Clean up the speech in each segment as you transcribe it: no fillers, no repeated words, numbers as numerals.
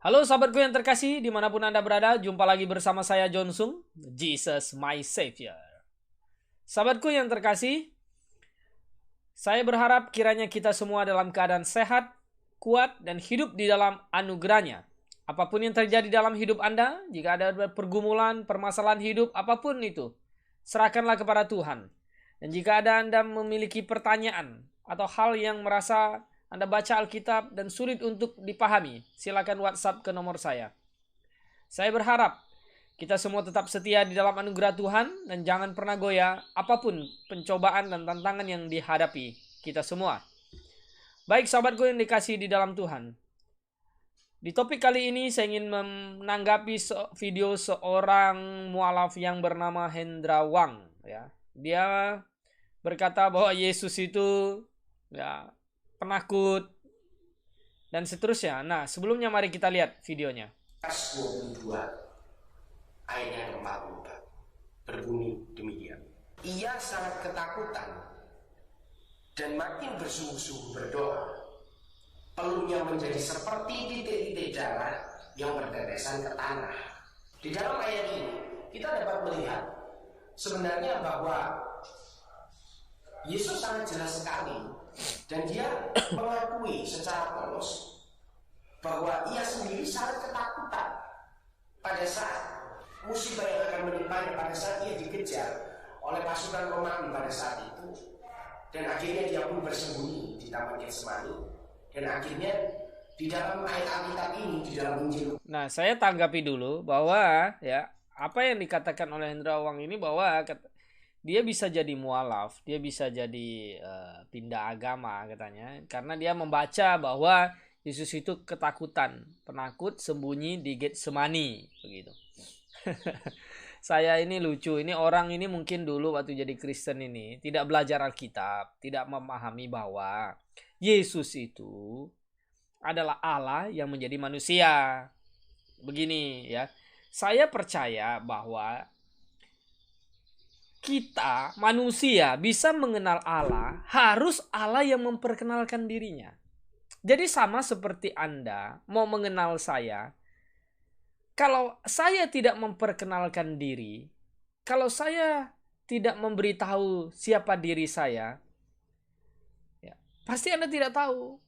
Halo sahabatku yang terkasih, dimanapun Anda berada, jumpa lagi bersama saya John Sung, Jesus my Savior. Sahabatku yang terkasih, saya berharap kiranya kita semua dalam keadaan sehat, kuat, dan hidup di dalam anugerahnya. Apapun yang terjadi dalam hidup Anda, jika ada pergumulan, permasalahan hidup, apapun itu, serahkanlah kepada Tuhan. Dan jika ada Anda memiliki pertanyaan atau hal yang merasa Anda baca Alkitab dan sulit untuk dipahami, silakan WhatsApp ke nomor saya. Saya berharap kita semua tetap setia di dalam anugerah Tuhan dan jangan pernah goyah apapun pencobaan dan tantangan yang dihadapi kita semua. Baik sahabatku yang dikasihi di dalam Tuhan. Di topik kali ini saya ingin menanggapi video seorang mualaf yang bernama Hendra Wang. Ya. Dia berkata bahwa Yesus itu penakut dan seterusnya. Nah, sebelumnya mari kita lihat videonya. Lukas 22 ayat yang ke-44 berbunyi demikian. Ia sangat ketakutan dan makin bersungguh-sungguh berdoa. Peluhnya menjadi seperti titik-titik darah yang bertetesan ke tanah. Di dalam ayat ini kita dapat melihat sebenarnya bahwa Yesus sangat jelas sekali dan dia mengakui secara polos bahwa ia sendiri sangat ketakutan pada saat musibah yang akan menimpanya, pada saat ia dikejar oleh pasukan Romawi pada saat itu, dan akhirnya dia pun bersembunyi di Taman Getsemani, dan akhirnya di dalam ayat Alkitab ini, di dalam Injil. Nah, saya tanggapi dulu bahwa apa yang dikatakan oleh Hendra Wang ini bahwa dia bisa jadi mualaf, dia bisa jadi pindah agama katanya, karena dia membaca bahwa Yesus itu ketakutan, penakut, sembunyi di Getsemani, begitu. Saya ini lucu, ini orang ini mungkin dulu waktu jadi Kristen ini tidak belajar Alkitab, tidak memahami bahwa Yesus itu adalah Allah yang menjadi manusia. Begini ya, saya percaya bahwa kita manusia bisa mengenal Allah, harus Allah yang memperkenalkan dirinya. Jadi sama seperti Anda mau mengenal saya, kalau saya tidak memperkenalkan diri, kalau saya tidak memberitahu siapa diri saya, pasti Anda tidak tahu.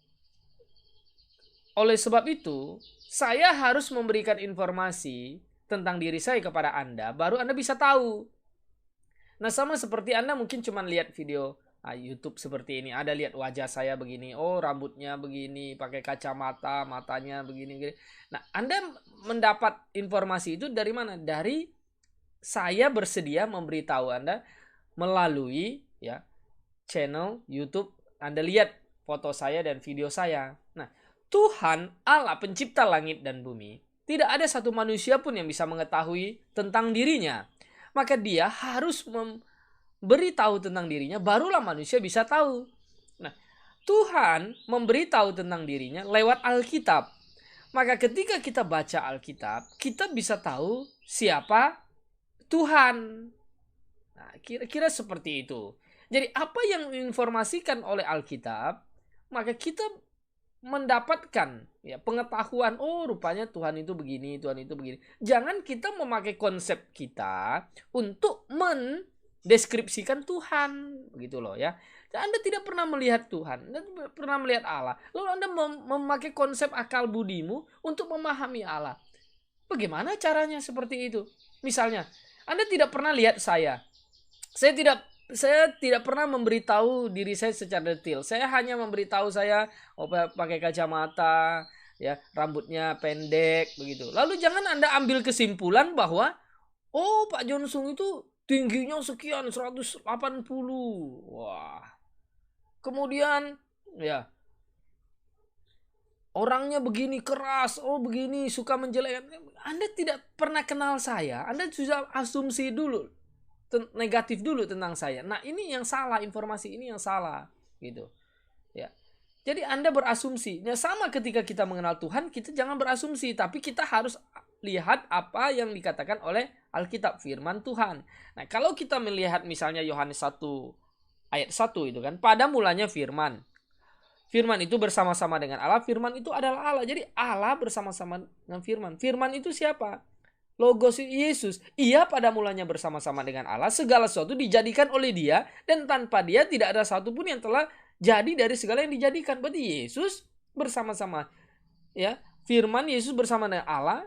Oleh sebab itu, saya harus memberikan informasi tentang diri saya kepada Anda, baru Anda bisa tahu. Nah, sama seperti Anda mungkin cuma lihat video YouTube seperti ini, ada lihat wajah saya begini, oh rambutnya begini, pakai kacamata, matanya begini. Nah, Anda mendapat informasi itu dari mana? Dari saya bersedia memberitahu Anda melalui channel YouTube. Anda lihat foto saya dan video saya. Nah, Tuhan Allah pencipta langit dan bumi, tidak ada satu manusia pun yang bisa mengetahui tentang dirinya. Maka dia harus memberitahu tentang dirinya, barulah manusia bisa tahu. Nah, Tuhan memberitahu tentang dirinya lewat Alkitab. Maka ketika kita baca Alkitab, kita bisa tahu siapa Tuhan. Nah, kira-kira seperti itu. Jadi apa yang diinformasikan oleh Alkitab, maka kita mendapatkan pengetahuan, oh rupanya Tuhan itu begini, Tuhan itu begini. Jangan kita memakai konsep kita untuk mendeskripsikan Tuhan, begitu loh ya. Anda tidak pernah melihat Tuhan, Anda tidak pernah melihat Allah, lalu Anda memakai konsep akal budimu untuk memahami Allah. Bagaimana caranya seperti itu? Misalnya, Anda tidak pernah lihat saya tidak pernah memberitahu diri saya secara detail. Saya hanya memberitahu saya pakai kacamata, rambutnya pendek begitu. Lalu jangan Anda ambil kesimpulan bahwa oh Pak John Sung itu tingginya sekian 180. Wah. Kemudian orangnya begini keras, oh begini suka menjelekkan. Anda tidak pernah kenal saya, Anda sudah asumsi dulu negatif dulu tentang saya. Nah, ini yang salah, informasi ini yang salah gitu. Ya. Jadi Anda berasumsi. Nah, sama ketika kita mengenal Tuhan, kita jangan berasumsi, tapi kita harus lihat apa yang dikatakan oleh Alkitab, firman Tuhan. Nah, kalau kita melihat misalnya Yohanes 1 ayat 1 itu kan, pada mulanya firman. Firman itu bersama-sama dengan Allah. Firman itu adalah Allah. Jadi Allah bersama-sama dengan Firman. Firman itu siapa? Logos Yesus. Ia pada mulanya bersama-sama dengan Allah. Segala sesuatu dijadikan oleh Dia. Dan tanpa Dia tidak ada satupun yang telah jadi dari segala yang dijadikan. Berarti Yesus bersama-sama. Ya, Firman Yesus bersama dengan Allah.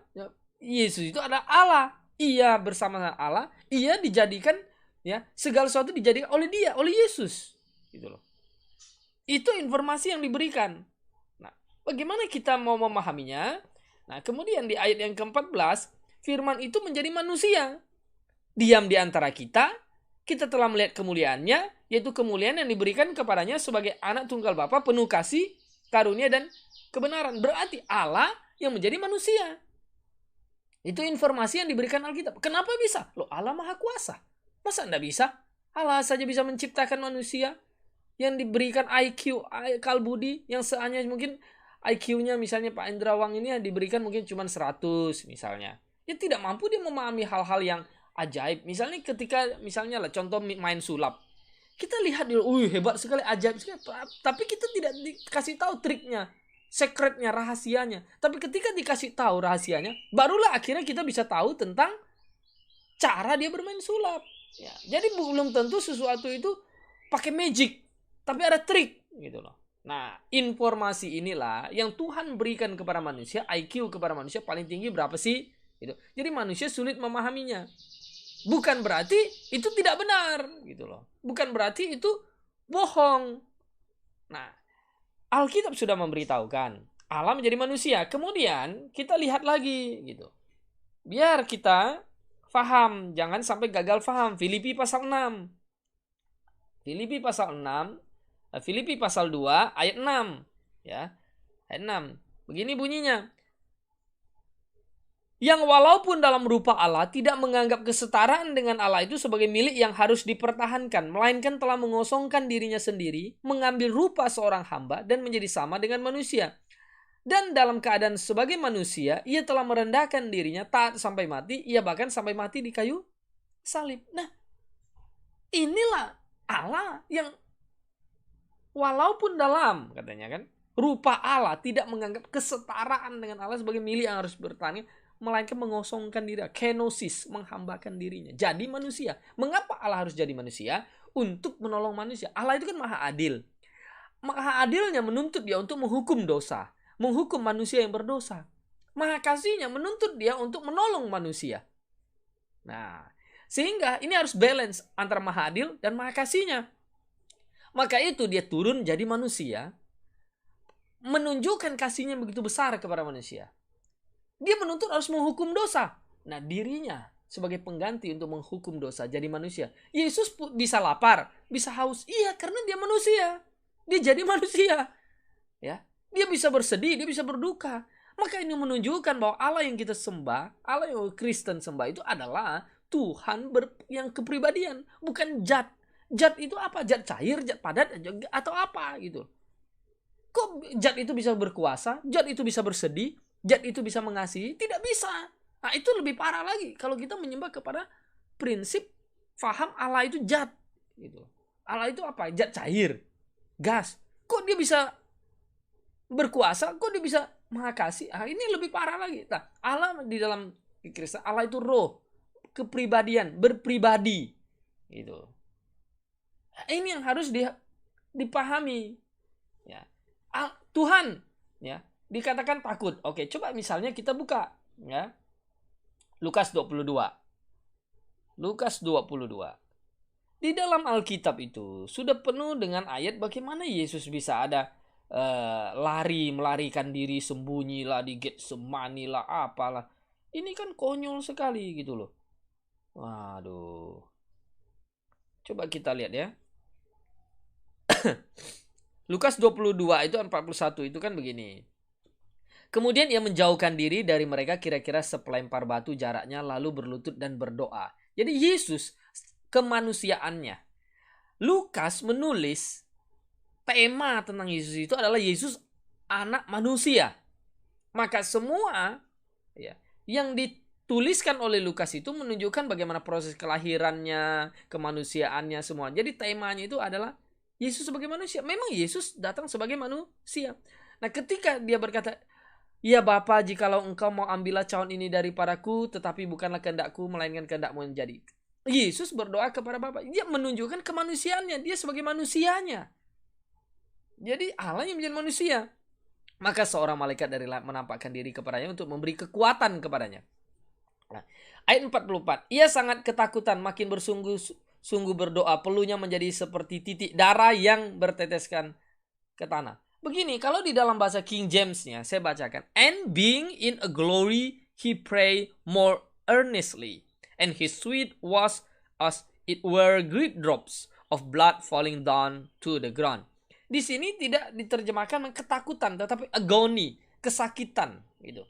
Yesus itu adalah Allah. Ia bersama dengan Allah. Ia dijadikan, ya, segala sesuatu dijadikan oleh Dia, oleh Yesus. Gitu loh. Itu informasi yang diberikan. Nah, bagaimana kita mau memahaminya? Nah, kemudian di ayat yang ke-14, Firman itu menjadi manusia. Diam di antara kita. Kita telah melihat kemuliaannya, yaitu kemuliaan yang diberikan kepadanya sebagai anak tunggal Bapa, penuh kasih, karunia, dan kebenaran. Berarti Allah yang menjadi manusia. Itu informasi yang diberikan Alkitab. Kenapa bisa? Loh, Allah Maha Kuasa. Masa enggak bisa? Allah saja bisa menciptakan manusia yang diberikan IQ, akal budi, yang seandainya mungkin IQ-nya misalnya Pak Indrawang ini diberikan mungkin cuma 100 misalnya. Ya tidak mampu dia memahami hal-hal yang ajaib. Misalnya ketika misalnya lah contoh main sulap. Kita lihat dulu, hebat sekali, ajaib sekali. Tapi kita tidak dikasih tahu triknya, secretnya, rahasianya. Tapi ketika dikasih tahu rahasianya, barulah akhirnya kita bisa tahu tentang cara dia bermain sulap. Ya, jadi belum tentu sesuatu itu pakai magic, tapi ada trik gitu loh. Nah, informasi inilah yang Tuhan berikan kepada manusia. IQ kepada manusia paling tinggi berapa sih? Gitu. Jadi manusia sulit memahaminya. Bukan berarti itu tidak benar, gitu loh. Bukan berarti itu bohong. Nah, Alkitab sudah memberitahukan Allah menjadi manusia. Kemudian kita lihat lagi, gitu. Biar kita faham, jangan sampai gagal faham. Filipi pasal 6. Filipi pasal 6, Filipi pasal 2 ayat 6, ya. Ayat 6. Begini bunyinya. Yang walaupun dalam rupa Allah tidak menganggap kesetaraan dengan Allah itu sebagai milik yang harus dipertahankan, melainkan telah mengosongkan dirinya sendiri, mengambil rupa seorang hamba dan menjadi sama dengan manusia. Dan dalam keadaan sebagai manusia, ia telah merendahkan dirinya taat sampai mati, ia bahkan sampai mati di kayu salib. Nah, inilah Allah yang walaupun dalam, katanya kan, rupa Allah tidak menganggap kesetaraan dengan Allah sebagai milik yang harus bertahan, melainkan mengosongkan diri, kenosis, menghambakan dirinya. Jadi manusia. Mengapa Allah harus jadi manusia? Untuk menolong manusia. Allah itu kan maha adil. Maha adilnya menuntut dia untuk menghukum dosa. Menghukum manusia yang berdosa. Maha kasihnya menuntut dia untuk menolong manusia. Nah, sehingga ini harus balance antara maha adil dan maha kasihnya. Maka itu dia turun jadi manusia. Menunjukkan kasihnya begitu besar kepada manusia. Dia menuntut harus menghukum dosa. Nah, dirinya sebagai pengganti untuk menghukum dosa jadi manusia. Yesus bisa lapar, bisa haus. Iya, karena dia manusia. Dia jadi manusia. Ya, dia bisa bersedih, dia bisa berduka. Maka ini menunjukkan bahwa Allah yang kita sembah, Allah yang Kristen sembah itu adalah Tuhan yang kepribadian, bukan zat. Zat itu apa? Zat cair, zat padat, atau apa gitu. Kok zat itu bisa berkuasa? Zat itu bisa bersedih? Zat itu bisa mengasihi? Tidak bisa. Nah, itu lebih parah lagi kalau kita menyembah kepada prinsip faham Allah itu zat gitu. Allah itu apa? Zat cair, gas. Kok dia bisa berkuasa? Kok dia bisa mengasihi? Ah, ini lebih parah lagi. Nah, Allah di dalam Kristen, Allah itu roh, kepribadian, berpribadi gitu. Nah, ini yang harus dipahami. Ya. Tuhan, ya, dikatakan takut. Oke, coba misalnya kita buka, ya. Lukas 22. Lukas 22. Di dalam Alkitab itu sudah penuh dengan ayat bagaimana Yesus bisa ada melarikan diri, sembunyilah di Getsemani lah, apalah. Ini kan konyol sekali gitu loh. Waduh. Coba kita lihat ya. Lukas 22 itu 41 itu kan begini. Kemudian ia menjauhkan diri dari mereka kira-kira sepelempar batu jaraknya, lalu berlutut dan berdoa. Jadi Yesus kemanusiaannya. Lukas menulis tema tentang Yesus itu adalah Yesus anak manusia. Maka semua ya, yang dituliskan oleh Lukas itu menunjukkan bagaimana proses kelahirannya, kemanusiaannya semua. Jadi temanya itu adalah Yesus sebagai manusia. Memang Yesus datang sebagai manusia. Nah, ketika dia berkata, "Ya Bapa, jikalau engkau mau ambillah cawan ini daripadaku, tetapi bukanlah kehendakku, melainkan kehendakmu yang jadi." Yesus berdoa kepada Bapa. Dia menunjukkan kemanusiaannya. Dia sebagai manusianya. Jadi Allah yang menjadi manusia. Maka seorang malaikat dari langit menampakkan diri kepadanya untuk memberi kekuatan kepadanya. Nah, ayat 44. Ia sangat ketakutan, makin bersungguh-sungguh berdoa. Peluhnya menjadi seperti titik darah yang berteteskan ke tanah. Begini, kalau di dalam bahasa King James-nya, saya bacakan. And being in a glory, he prayed more earnestly. And his sweat was as it were great drops of blood falling down to the ground. Di sini tidak diterjemahkan ketakutan, tetapi agony, kesakitan, gitu.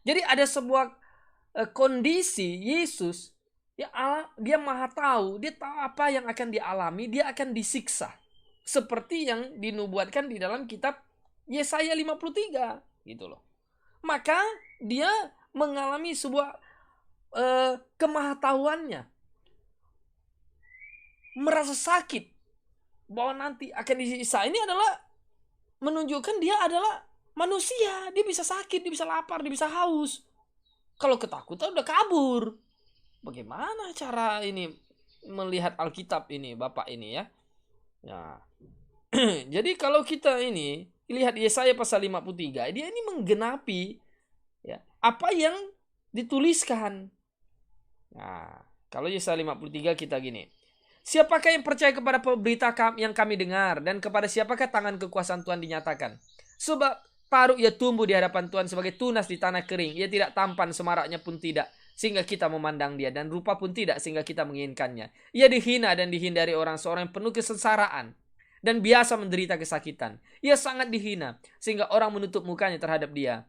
Jadi ada sebuah kondisi Yesus, ya Allah, dia maha tahu, dia tahu apa yang akan dialami, dia akan disiksa. Seperti yang dinubuatkan di dalam kitab Yesaya 53, gitu loh. Maka dia mengalami sebuah kemahatauannya, merasa sakit bahwa nanti akan disiksa. Ini adalah menunjukkan dia adalah manusia. Dia bisa sakit, dia bisa lapar, dia bisa haus. Kalau ketakutan udah kabur. Bagaimana cara ini melihat Alkitab ini, Bapak ini ya? Nah, jadi kalau kita ini lihat Yesaya pasal 53, dia ini menggenapi ya, apa yang dituliskan. Nah, kalau Yesaya 53 kita gini. Siapakah yang percaya kepada berita yang kami dengar, dan kepada siapakah tangan kekuasaan Tuhan dinyatakan? Sebab paruh ia tumbuh di hadapan Tuhan sebagai tunas di tanah kering. Ia tidak tampan, semaraknya pun tidak, sehingga kita memandang dia, dan rupa pun tidak, sehingga kita menginginkannya. Ia dihina dan dihindari orang, seorang yang penuh kesengsaraan dan biasa menderita kesakitan. Ia sangat dihina, sehingga orang menutup mukanya terhadap dia.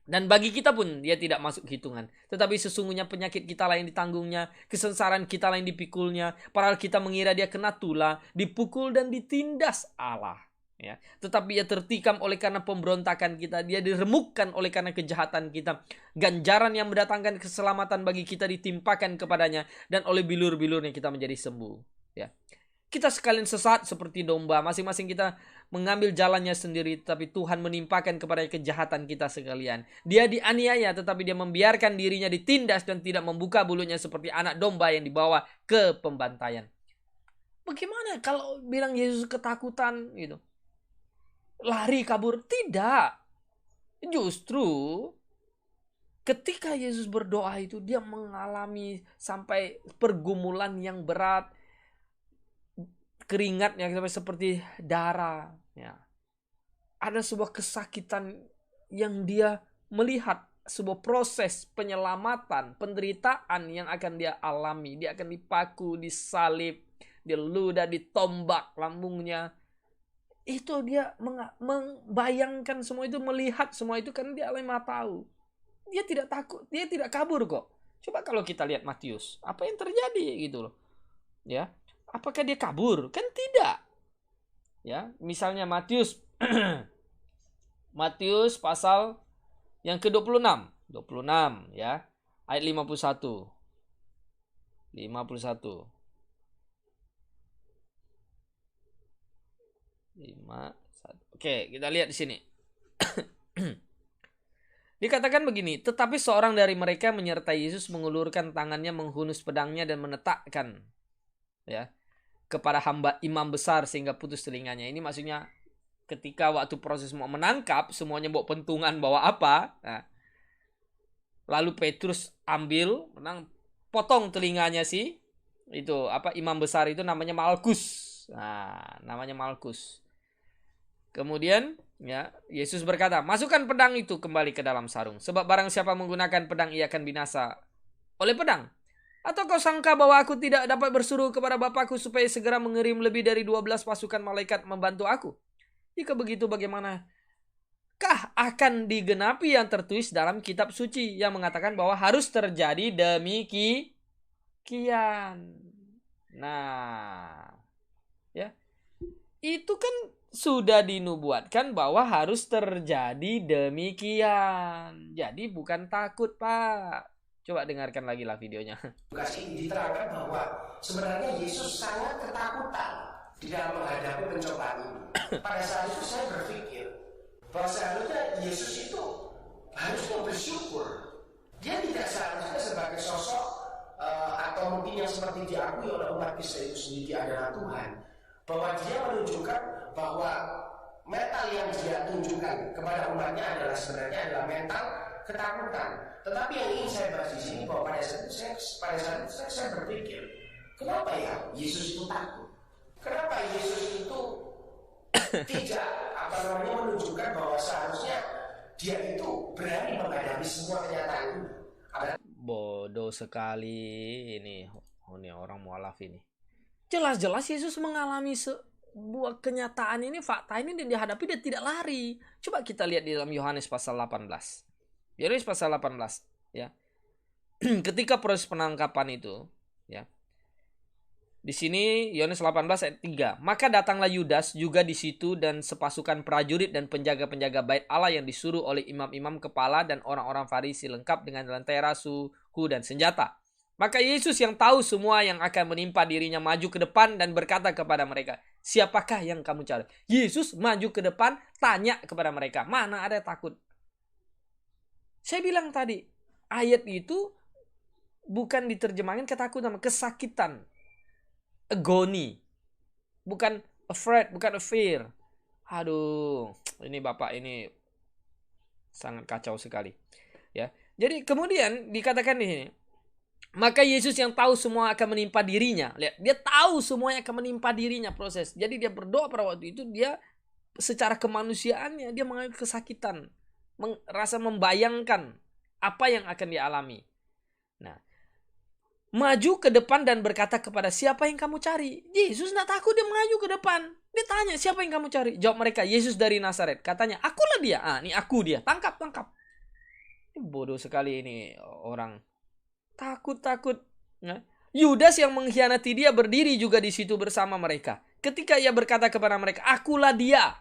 Dan bagi kita pun dia tidak masuk hitungan. Tetapi sesungguhnya penyakit kita lah yang ditanggungnya, kesengsaraan kita lah yang dipikulnya. Padahal kita mengira dia kena tulah, dipukul dan ditindas Allah. Ya. Tetapi ia tertikam oleh karena pemberontakan kita, dia diremukkan oleh karena kejahatan kita. Ganjaran yang mendatangkan keselamatan bagi kita ditimpakan kepadanya, dan oleh bilur-bilurnya kita menjadi sembuh. Ya. Kita sekalian sesat seperti domba, masing-masing kita mengambil jalannya sendiri, tapi Tuhan menimpakan kepada kejahatan kita sekalian. Dia dianiaya, tetapi dia membiarkan dirinya ditindas dan tidak membuka bulunya seperti anak domba yang dibawa ke pembantaian. Bagaimana kalau bilang Yesus ketakutan gitu? Lari kabur? Tidak. Justru ketika Yesus berdoa itu dia mengalami sampai pergumulan yang berat. Keringatnya seperti darah. Ya. Ada sebuah kesakitan yang dia melihat. Sebuah proses penyelamatan, penderitaan yang akan dia alami. Dia akan dipaku, disalib, diludah, ditombak lambungnya. Itu dia membayangkan semua itu, melihat semua itu karena dia maha tahu. Dia tidak takut, dia tidak kabur kok. Coba kalau kita lihat Matius, apa yang terjadi gitu loh. Ya. Apakah dia kabur? Kan tidak. Ya, misalnya Matius Matius pasal yang ke-26, 26 ya. Ayat 51. 51. 51. Oke, kita lihat di sini. Dikatakan begini, tetapi seorang dari mereka menyertai Yesus mengulurkan tangannya, menghunus pedangnya dan menetakkan ya kepada hamba imam besar sehingga putus telinganya. Ini maksudnya ketika waktu proses mau menangkap, semuanya bawa pentungan, bawa apa. Nah, lalu Petrus ambil, potong telinganya sih. Itu apa, imam besar itu namanya Malkus. Nah, namanya Malkus. Kemudian ya Yesus berkata, masukkan pedang itu kembali ke dalam sarung. Sebab barang siapa menggunakan pedang, ia akan binasa oleh pedang. Atau kau sangka bahwa aku tidak dapat bersuruh kepada Bapakku supaya segera mengirim lebih dari 12 pasukan malaikat membantu aku? Jika begitu bagaimanakah akan digenapi yang tertulis dalam kitab suci yang mengatakan bahwa harus terjadi demikian. Nah, ya. Itu kan sudah dinubuatkan bahwa harus terjadi demikian. Jadi bukan takut, Pak. Coba dengarkan lagi lah videonya. Kasih diterangkan bahwa sebenarnya Yesus sangat ketakutan, di dalam menghadapi pencobaan ini. Pada saat itu saya berpikir bahwa seharusnya Yesus itu harusnya bersyukur. Dia tidak seharusnya sebagai sosok atau mungkin yang seperti diakui oleh umat Kristen itu sendiri adalah Tuhan, bahwa dia menunjukkan bahwa mental yang dia tunjukkan kepada umatnya adalah sebenarnya adalah mental ketakutan. Tetapi yang ingin saya bahas di sini bahwa pada saat itu saya berpikir, kenapa ya Yesus itu takut? Kenapa Yesus itu tidak menunjukkan bahwa seharusnya dia itu berani menghadapi semua kenyataan ini? Bodoh sekali ini orang mualaf ini. Jelas-jelas Yesus mengalami sebuah kenyataan ini, fakta ini, dan dihadapi dia tidak lari. Coba kita lihat di dalam Yohanes pasal 18. Yohanes pasal 18, ya. Ketika proses penangkapan itu, ya. Di sini Yohanes 18 ayat 3. Maka datanglah Yudas juga di situ dan sepasukan prajurit dan penjaga-penjaga bait Allah yang disuruh oleh imam-imam kepala dan orang-orang Farisi lengkap dengan lentera, suku dan senjata. Maka Yesus yang tahu semua yang akan menimpa dirinya maju ke depan dan berkata kepada mereka, siapakah yang kamu cari? Yesus maju ke depan, tanya kepada mereka, mana ada takut? Saya bilang tadi, ayat itu bukan diterjemahkan ketakutan, kesakitan. Agony. Bukan afraid, bukan fear. Aduh, ini Bapak ini sangat kacau sekali. Ya. Jadi kemudian dikatakan di sini, maka Yesus yang tahu semua akan menimpa dirinya. Lihat, dia tahu semuanya akan menimpa dirinya proses. Jadi dia berdoa pada waktu itu, dia secara kemanusiaannya dia mengalami kesakitan, rasa membayangkan apa yang akan dialami. Nah, maju ke depan dan berkata kepada siapa yang kamu cari. Yesus tidak takut, dia maju ke depan. Dia tanya siapa yang kamu cari. Jawab mereka, Yesus dari Nazaret. Katanya, akulah dia. Ini aku dia. Tangkap. Ini bodoh sekali ini orang. Takut. Nah, Yudas yang mengkhianati dia berdiri juga di situ bersama mereka. Ketika ia berkata kepada mereka, akulah dia.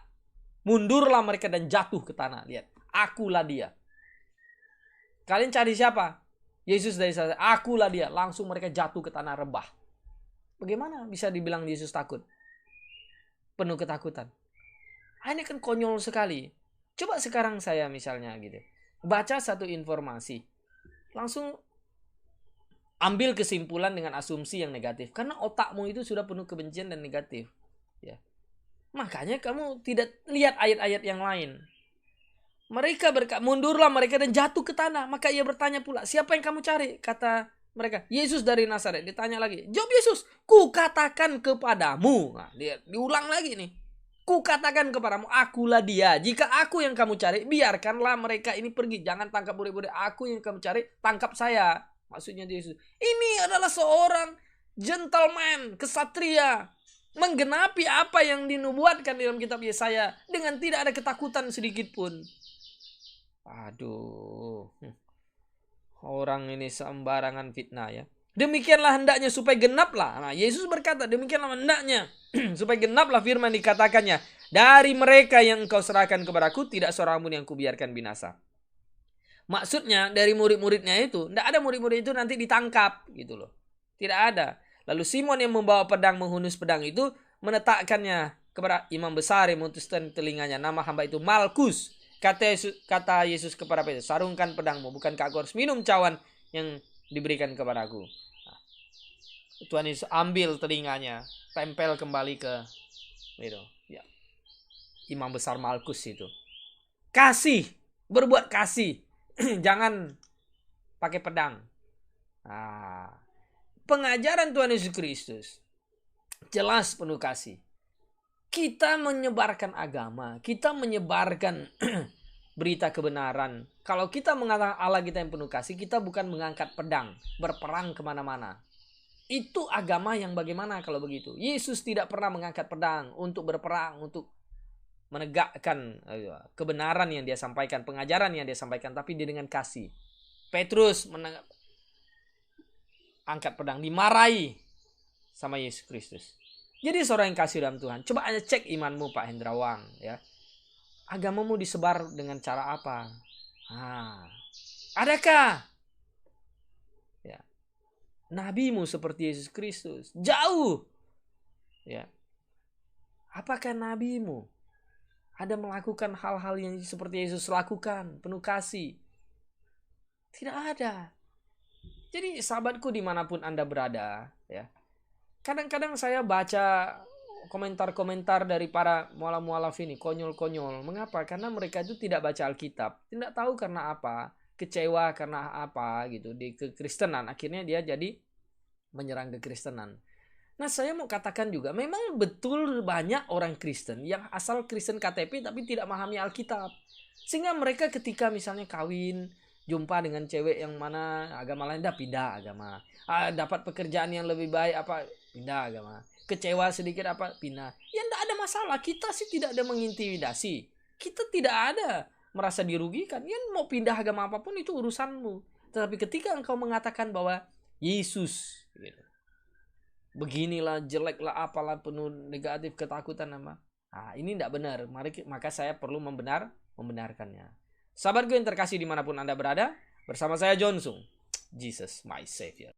Mundurlah mereka dan jatuh ke tanah. Lihat, akulah dia. Kalian cari siapa? Yesus dari sana. Akulah dia. Langsung mereka jatuh ke tanah rebah. Bagaimana bisa dibilang Yesus takut? Penuh ketakutan. Ini kan konyol sekali. Coba sekarang saya misalnya gitu, baca satu informasi, langsung ambil kesimpulan dengan asumsi yang negatif. Karena otakmu itu sudah penuh kebencian dan negatif. Ya. Makanya kamu tidak lihat ayat-ayat yang lain. Mereka mundurlah mereka dan jatuh ke tanah. Maka ia bertanya pula, siapa yang kamu cari? Kata mereka, Yesus dari Nazaret. Ditanya lagi, jawab Yesus, ku katakan kepadamu. Nah, diulang lagi nih. Ku katakan kepadamu, akulah dia. Jika aku yang kamu cari, biarkanlah mereka ini pergi. Jangan tangkap budak-budak. Aku yang kamu cari, tangkap saya. Maksudnya Yesus. Ini adalah seorang gentleman, kesatria, menggenapi apa yang dinubuatkan dalam kitab Yesaya dengan tidak ada ketakutan sedikit pun. Aduh, orang ini sembarangan fitnah ya. Demikianlah hendaknya supaya genaplah. Nah, Yesus berkata, demikianlah hendaknya supaya genaplah firman dikatakannya. Dari mereka yang engkau serahkan kepadaku, tidak seorang pun yang kubiarkan binasa. Maksudnya dari murid-muridnya itu, tidak ada murid-murid itu nanti ditangkap gitu loh. Tidak ada. Lalu Simon yang membawa pedang, menghunus pedang itu, menetakkannya kepada imam besar yang memutuskan telinganya. Nama hamba itu Malkus. Kata Yesus kepada Petrus, sarungkan pedangmu, bukankah aku harus minum cawan yang diberikan kepadaku? Nah, Tuhan Yesus ambil telinganya, tempel kembali ke itu, ya, imam besar Malkus itu. Kasih, berbuat kasih, jangan pakai pedang. Nah, pengajaran Tuhan Yesus Kristus jelas penuh kasih. Kita menyebarkan agama, kita menyebarkan berita kebenaran. Kalau kita mengatakan Allah kita yang penuh kasih, kita bukan mengangkat pedang, berperang kemana-mana. Itu agama yang bagaimana kalau begitu? Yesus tidak pernah mengangkat pedang untuk berperang, untuk menegakkan kebenaran yang dia sampaikan, pengajaran yang dia sampaikan, tapi dia dengan kasih. Petrus angkat pedang, dimarahi sama Yesus Kristus. Jadi seorang yang kasih dalam Tuhan, coba aja cek imanmu Pak Hendrawang ya. Agamamu disebar dengan cara apa? Adakah ya nabimu seperti Yesus Kristus? Jauh. Ya. Apakah nabimu ada melakukan hal-hal yang seperti Yesus lakukan, penuh kasih? Tidak ada. Jadi sahabatku dimanapun Anda berada, ya. Kadang-kadang saya baca komentar-komentar dari para mualaf-mualaf ini, konyol-konyol. Mengapa? Karena mereka itu tidak baca Alkitab. Tidak tahu karena apa. Kecewa karena apa gitu. Di kekristenan. Akhirnya dia jadi menyerang kekristenan. Nah, saya mau katakan juga, memang betul banyak orang Kristen yang asal Kristen KTP tapi tidak memahami Alkitab. Sehingga mereka ketika misalnya kawin, jumpa dengan cewek yang mana agama lain, dah pindah agama. Dapat pekerjaan yang lebih baik, apa, pindah agama. Kecewa sedikit, apa, pindah. Ya tidak ada masalah, kita sih tidak ada mengintimidasi. Kita tidak ada merasa dirugikan. Ya mau pindah agama apapun itu urusanmu. Tetapi ketika engkau mengatakan bahwa Yesus gitu, beginilah, jeleklah, apalah, penuh negatif, ketakutan, apa, ini tidak benar. Maka saya perlu membenarkannya. Sahabatku yang terkasih dimanapun Anda berada, bersama saya John Sung, Jesus my Savior.